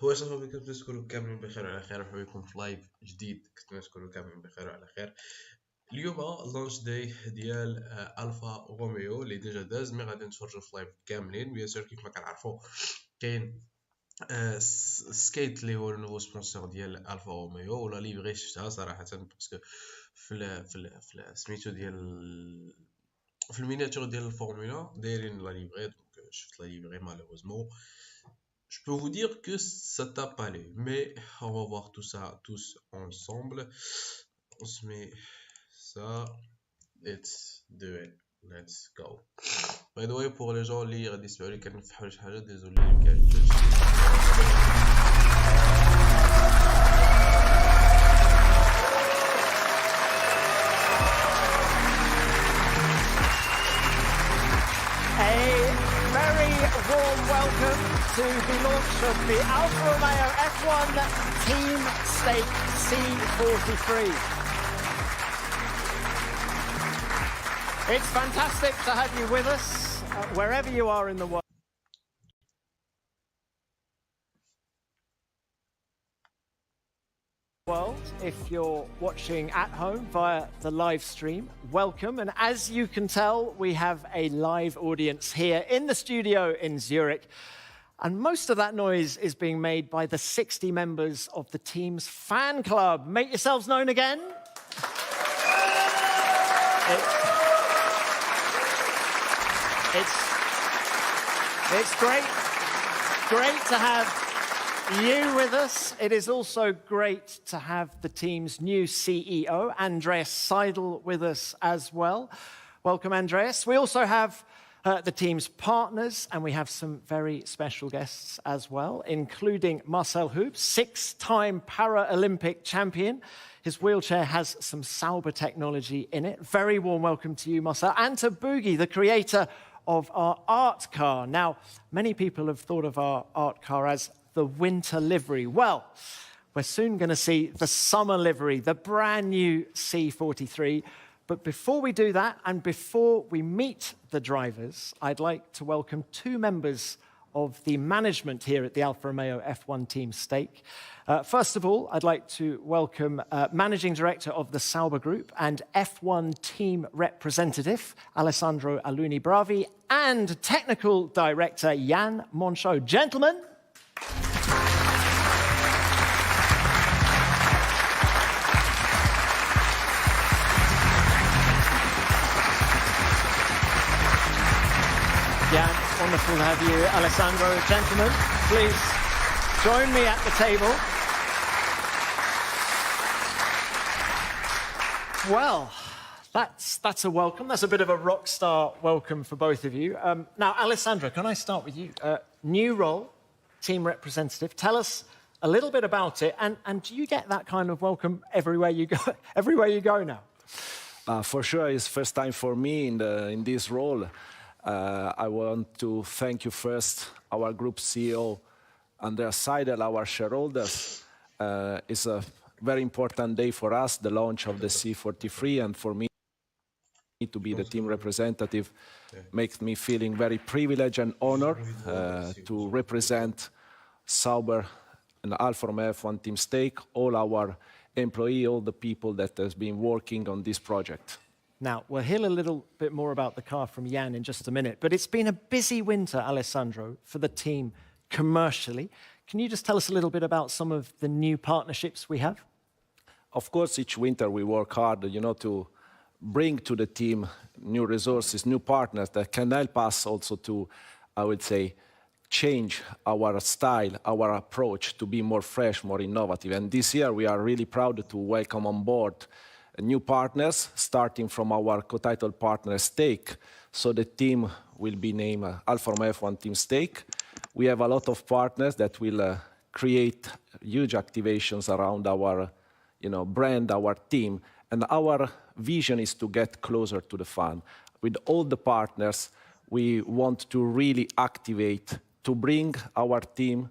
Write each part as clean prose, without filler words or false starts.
واش صافي كنتو تكونوا كاملين بخير وعلى خير. مرحبا بكم في لايف جديد. كنتو تكونوا كاملين بخير وعلى خير. اليوم لونش داي ديال الفا روميو اللي ديجا داز، مي غادي نتفرجوا في لايف كاملين. بيان سور كيف ما كنعرفوا كاين سكيت اللي هو النوفو سبونسور ديال الفا روميو، ولا ليفري شفتها صراحه باسكو في سميتو ديال في المينياتور ديال الفورمولا دايرين لا ليفري، دونك شفت لا ليفري مالوزمون. Je peux vous dire que ça t'a pas allé, mais on va voir tout ça tous ensemble. On se met ça. Let's do it. Let's go. By the way, pour les gens اللي غادي يسمعوا لي كنفتحوا شي حاجه، désolé كاين warm welcome to the launch of the Alfa Romeo F1 Team Stake C43. It's fantastic to have you with us wherever you are in the world. If you're watching at home via the live stream, welcome. And as you can tell, we have a live audience here in the studio in Zurich. And most of that noise is being made by the 60 members of the team's fan club. Make yourselves known again. It's great to have you with us. It is also great to have the team's new CEO, Andreas Seidel, with us as well. Welcome, Andreas. We also have the team's partners, and we have some very special guests as well, including Marcel Hoops, six-time Paralympic champion. His wheelchair has some Sauber technology in it. Very warm welcome to you, Marcel, and to Boogie, the creator of our art car. Now, many people have thought of our art car as the winter livery. Well, we're soon going to see the summer livery, the brand new C43. But before we do that, and before we meet the drivers, I'd like to welcome two members of the management here at the Alfa Romeo F1 Team Stake. First of all, I'd like to welcome Managing Director of the Sauber Group and F1 Team Representative, Alessandro Aluni Bravi, and Technical Director, Jan Monchot. Gentlemen. Jan, wonderful to have you. Alessandro, gentlemen, please join me at the table. Well, that's a welcome. That's a bit of a rock star welcome for both of you. Now, Alessandro, can I start with you? New role, team representative. Tell us a little bit about it, and do you get that kind of welcome everywhere you go now? For sure, it's first time for me in this role. I want to thank you first, our group CEO, Andreas Seidel, our shareholders. It's a very important day for us, the launch of the C43, and for me to be the team representative makes me feeling very privileged and honored to represent Sauber and Alfa Romeo F1 Team Stake, all our employees, all the people that has been working on this project. Now, we'll hear a little bit more about the car from Jan in just a minute, but it's been a busy winter, Alessandro, for the team commercially. Can you just tell us a little bit about some of the new partnerships we have? Of course, each winter we work hard, to bring to the team new resources, new partners that can help us also to, I would say, change our style, our approach to be more fresh, more innovative. And this year we are really proud to welcome on board new partners, starting from our co-title partner Stake. So the team will be named Alfa Romeo F1 Team Stake. We have a lot of partners that will create huge activations around our brand, our team. And our vision is to get closer to the fan. With all the partners, we want to really activate, to bring our team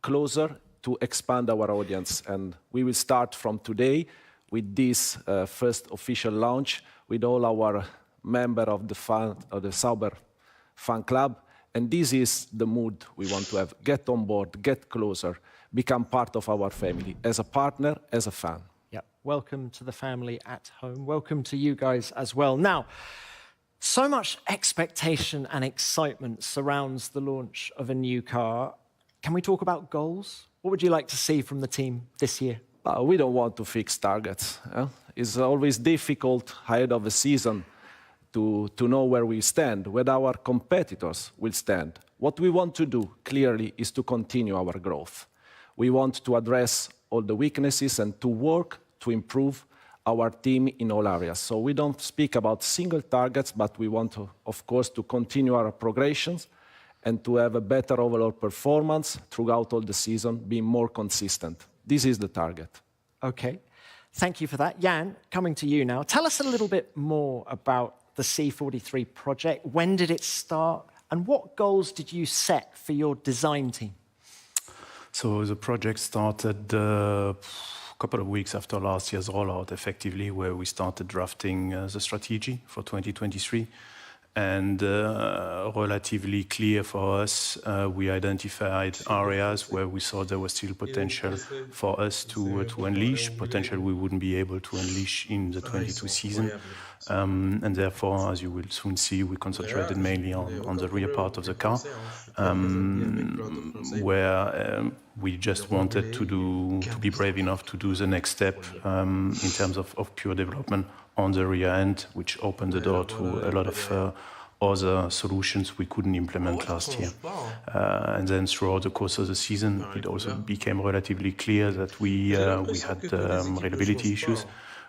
closer, to expand our audience. And we will start from today with this first official launch with all our members of the Sauber fan club. And this is the mood we want to have. Get on board, get closer, become part of our family, as a partner, as a fan. Yep. Welcome to the family at home. Welcome to you guys as well. Now, so much expectation and excitement surrounds the launch of a new car. Can we talk about goals? What would you like to see from the team this year? We don't want to fix targets. It's always difficult ahead of a season to know where we stand, where our competitors will stand. What we want to do, clearly, is to continue our growth. We want to address all the weaknesses and to work to improve our team in all areas. So we don't speak about single targets, but we want to, of course, to continue our progressions and to have a better overall performance throughout all the season, being more consistent. This is the target. Okay, thank you for that. Jan, coming to you now. Tell us a little bit more about the C43 project. When did it start? And what goals did you set for your design team? So the project started a couple of weeks after last year's rollout, effectively, where we started drafting the strategy for 2023. And relatively clear for us, we identified areas where we saw there was still potential for us to unleash, potential we wouldn't be able to unleash in the 22 season. And therefore, as you will soon see, we concentrated mainly on the rear part of the car, where we just wanted to be brave enough to do the next step in terms of pure development on the rear end, which opened the door to a lot of other solutions we couldn't implement last year. And then throughout the course of the season, it also became relatively clear that we had reliability issues,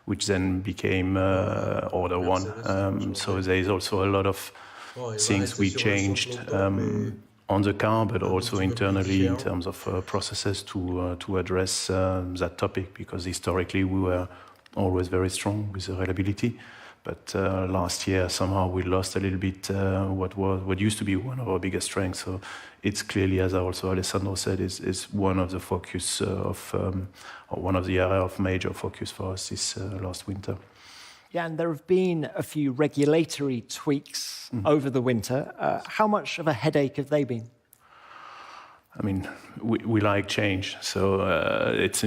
which then became order one. So there is also a lot of things we changed on the car, but also internally in terms of processes to address that topic, because historically we were always very strong with the reliability. But last year, somehow we lost a little bit what used to be one of our biggest strengths. So it's clearly, as also Alessandro said, is one of the focus or one of the area of major focus for us this last winter. Yeah, and there have been a few regulatory tweaks over the winter. How much of a headache have they been? I mean, we like change, so it's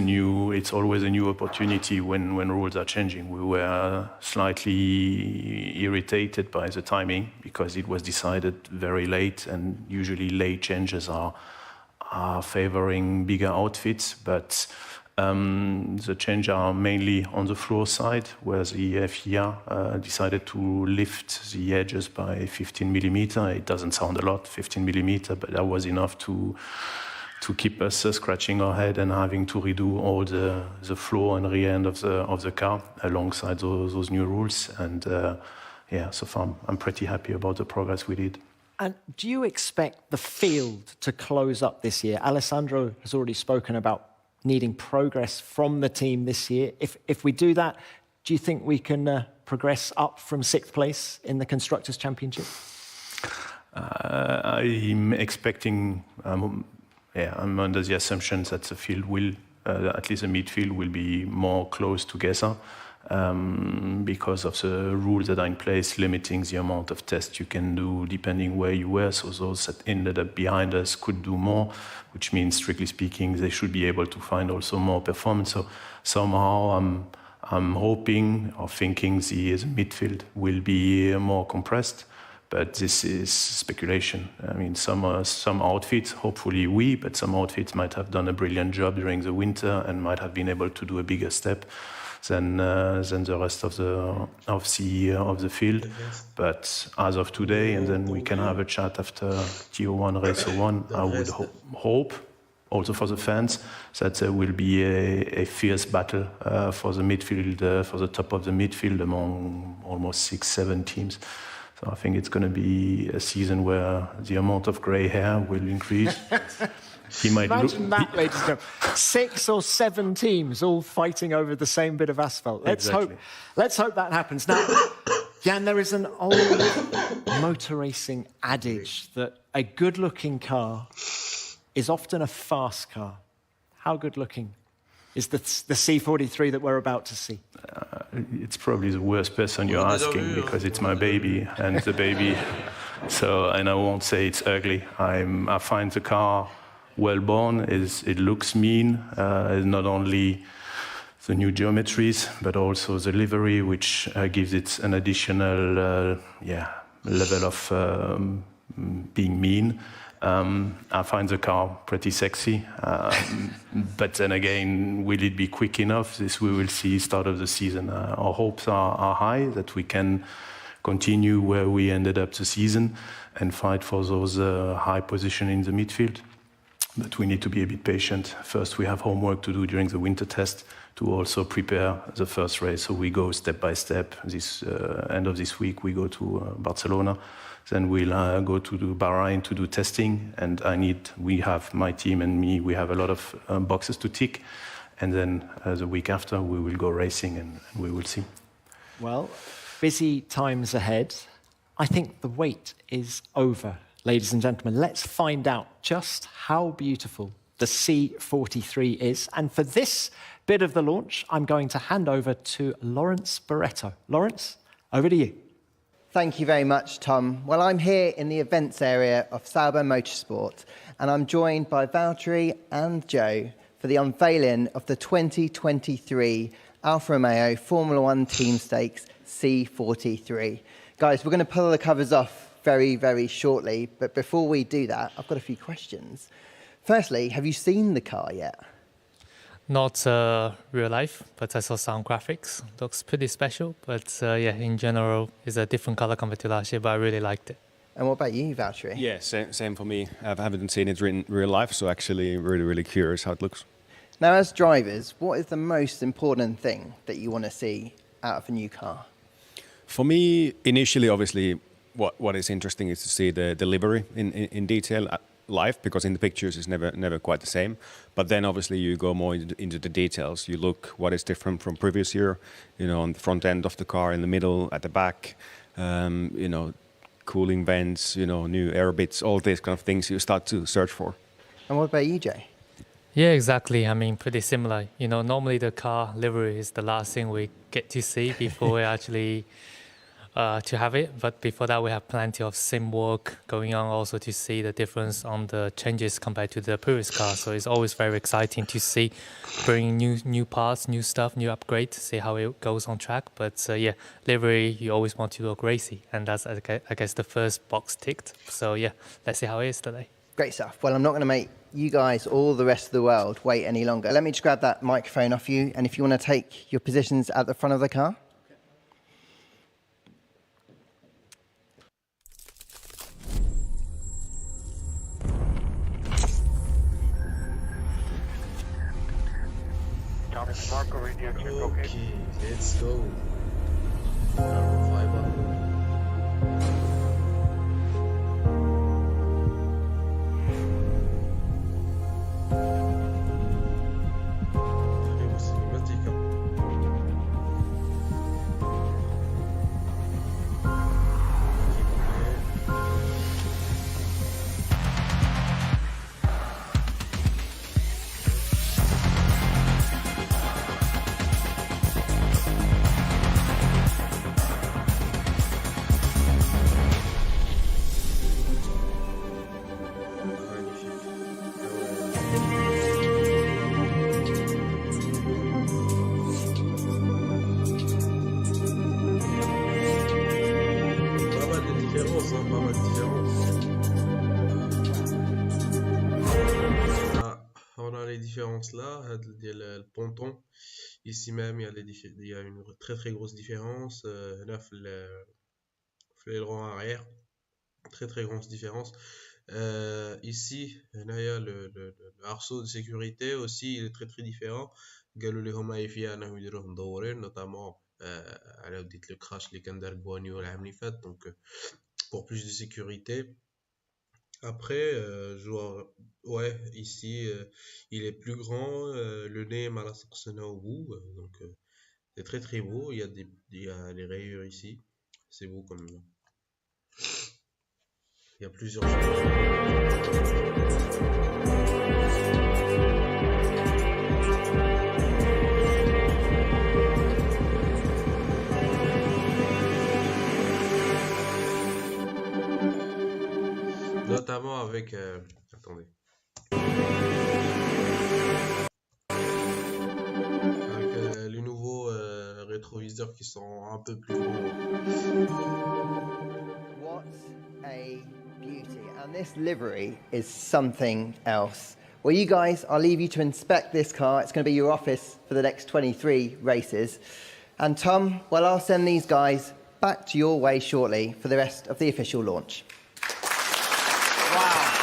always a new opportunity when rules are changing. We were slightly irritated by the timing because it was decided very late, and usually late changes are favoring bigger outfits, but the changes are mainly on the floor side, where the FIA decided to lift the edges by 15 millimeter. It doesn't sound a lot, 15 millimeter, but that was enough to keep us scratching our head and having to redo all the floor and rear end of the car alongside those new rules. And yeah, so far I'm pretty happy about the progress we did. And do you expect the field to close up this year? Alessandro has already spoken about needing progress from the team this year. If we do that, do you think we can progress up from 6th place in the Constructors' Championship? I'm expecting, I'm under the assumption that the field will, at least the midfield, will be more close together because of the rules that are in place, limiting the amount of tests you can do depending where you were. So those that ended up behind us could do more, which means, strictly speaking, they should be able to find also more performance. So somehow I'm hoping or thinking the midfield will be more compressed, but this is speculation. I mean, some outfits, hopefully but some outfits might have done a brilliant job during the winter and might have been able to do a bigger step than the rest of the field. But as of today, and then we can have a chat after TO1, Race 01, I would hope, also for the fans, that there will be a fierce battle for the midfield, for the top of the midfield among almost 6-7 teams. So I think it's going to be a season where the amount of grey hair will increase. Imagine that, ladies and gentlemen. 6 or 7 teams all fighting over the same bit of asphalt. Let's hope that happens. Now, Jan, there is an old motor racing adage that a good-looking car is often a fast car. How good-looking is the C43 that we're about to see? It's probably the worst person you're asking, because it's my baby, and the baby So, and I won't say it's ugly. I find the car well born. It looks mean. It's not only the new geometries, but also the livery, which gives it an additional level of being mean. I find the car pretty sexy, but then again, will it be quick enough? This we will see start of the season. Our hopes are high that we can continue where we ended up the season and fight for those high position in the midfield. But we need to be a bit patient. First, we have homework to do during the winter test to also prepare the first race. So we go step by step. This end of this week, we go to Barcelona. Then we'll go to Bahrain to do testing. And we have, my team and me, we have a lot of boxes to tick. And then the week after, we will go racing and we will see. Well, busy times ahead. I think the wait is over, ladies and gentlemen. Let's find out just how beautiful the C43 is. And for this bit of the launch, I'm going to hand over to Lawrence Barretto. Lawrence, over to you. Thank you very much, Tom. Well, I'm here in the events area of Sauber Motorsport, and I'm joined by Valtteri and Joe for the unveiling of the 2023 Alfa Romeo Formula One Team Stakes C43. Guys, we're going to pull the covers off very, very shortly, but before we do that, I've got a few questions. Firstly, have you seen the car yet? Not real life, but I saw some graphics. Looks pretty special, but in general, it's a different color compared to last year, but I really liked it. And what about you, Valtteri? Yeah, same for me. I haven't seen it in real life, so actually really, really curious how it looks. Now, as drivers, what is the most important thing that you want to see out of a new car? For me, initially, obviously, what is interesting is to see the delivery in detail live, because in the pictures it's never quite the same. But then obviously you go more into the details. You look what is different from previous year, on the front end of the car, in the middle, at the back, cooling vents, new air bits, all these kind of things you start to search for. And what about you, Jay? Yeah, exactly. I mean, pretty similar. Normally the car livery is the last thing we get to see before we actually to have it. But before that, we have plenty of sim work going on also to see the difference on the changes compared to the previous car. So it's always very exciting to see, bring new parts, new stuff, new upgrades, see how it goes on track. But livery, you always want to look racy. And that's, I guess, the first box ticked. So let's see how it is today. Great stuff. Well, I'm not going to make you guys or the rest of the world wait any longer. Let me just grab that microphone off you. And if you want to take your positions at the front of the car. Okay, let's go. Carbon fiber. Là, le ponton ici même il y a une très grosse différence là l'aileron arrière, très grosse différence ici là, il y a le arceau de sécurité aussi, il est très différent. قالوا لي هما يفيا انهم يديروه مدورين notamment على وديت le crash اللي كان دار بوانيو العام اللي فات, donc pour plus de sécurité. Après, ici, il est plus grand, le nez m'a la au bout, donc c'est très beau. Il y a les rayures ici, c'est beau comme il y a plusieurs choses. avec attendez. Avec les nouveaux rétroviseurs qui sont un peu plus gros. What a beauty. And this livery is something else. Well, you guys, I'll leave you to inspect this car. It's going to be your office for the next 23 races. And Tom, well, I'll send these guys back to your way shortly for the rest of the official launch. Wow.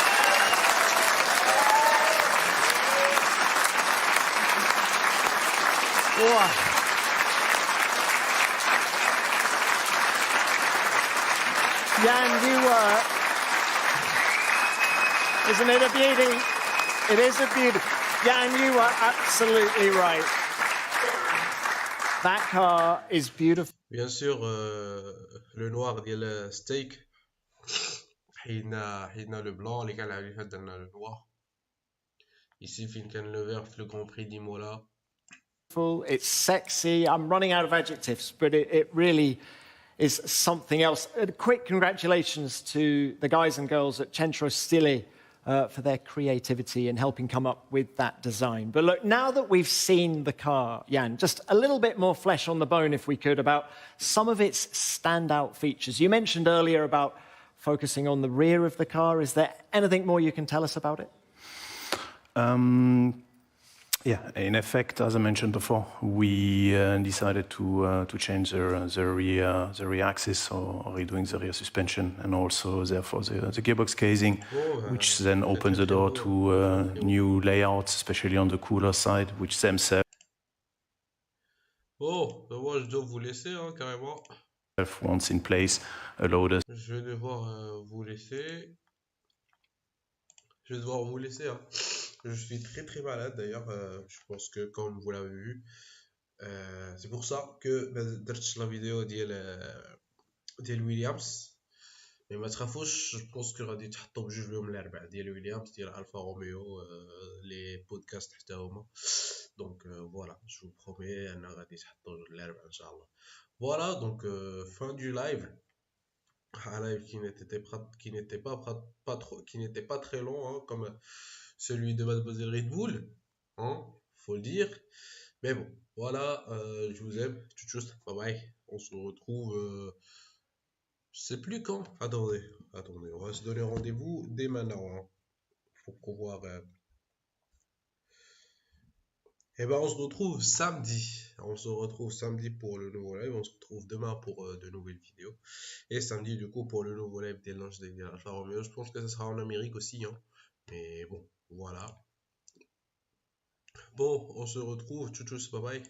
Wow. Jan, you were... Isn't it a beauty? It is a beauty. Jan, you were absolutely right. That car is beautiful. Bien sûr, le noir ديال steak حيدنا le blanc اللي كان عليه درنا le noir. Ici فين كان le vert في le Grand Prix d'Imola. It's sexy. I'm running out of adjectives, but it really is something else. A quick congratulations to the guys and girls at Centro Stile for their creativity in helping come up with that design. But look, now that we've seen the car, Jan, just a little bit more flesh on the bone, if we could, about some of its standout features. You mentioned earlier about focusing on the rear of the car. Is there anything more you can tell us about it? Yeah, in effect, as I mentioned before, we decided to change the rear axis, or redoing the rear suspension, and also therefore the gearbox casing, which then opens the door to new layouts, especially on the cooler side, which themselves Oh, ben moi je dois vous laisser hein, carrément. once in place allowed us. Je vais devoir vous laisser. Je vais devoir vous laisser. Hein. Je suis très malade d'ailleurs. Je pense que comme vous l'avez vu, c'est pour ça que درت la vidéo ديال ويليامز. Mais ما تخافوش, je pense que غادي تحطوا بجوج اليوم الاربعاء ديال ويليامز ديال الفا روميو لي بودكاست حتى هما. Donc voilà, je vous promets ان غادي تحطوا الاربعاء ان شاء الله. Voilà, donc fin du live. Un live qui n'était pas très long, hein, comme celui de Mademoiselle Red Bull, hein, faut le dire. Mais bon, voilà, je vous aime, tchou, bye bye. On se retrouve, je sais plus quand. Attendez, on va se donner rendez-vous dès maintenant, hein, pour pouvoir. Et ben on se retrouve samedi. On se retrouve samedi pour le nouveau live. On se retrouve demain pour de nouvelles vidéos. Et samedi du coup pour le nouveau live des launches de Alfa Romeo. Je pense que ça sera en Amérique aussi, hein. Mais bon, voilà. Bon, on se retrouve. Tchou, bye bye.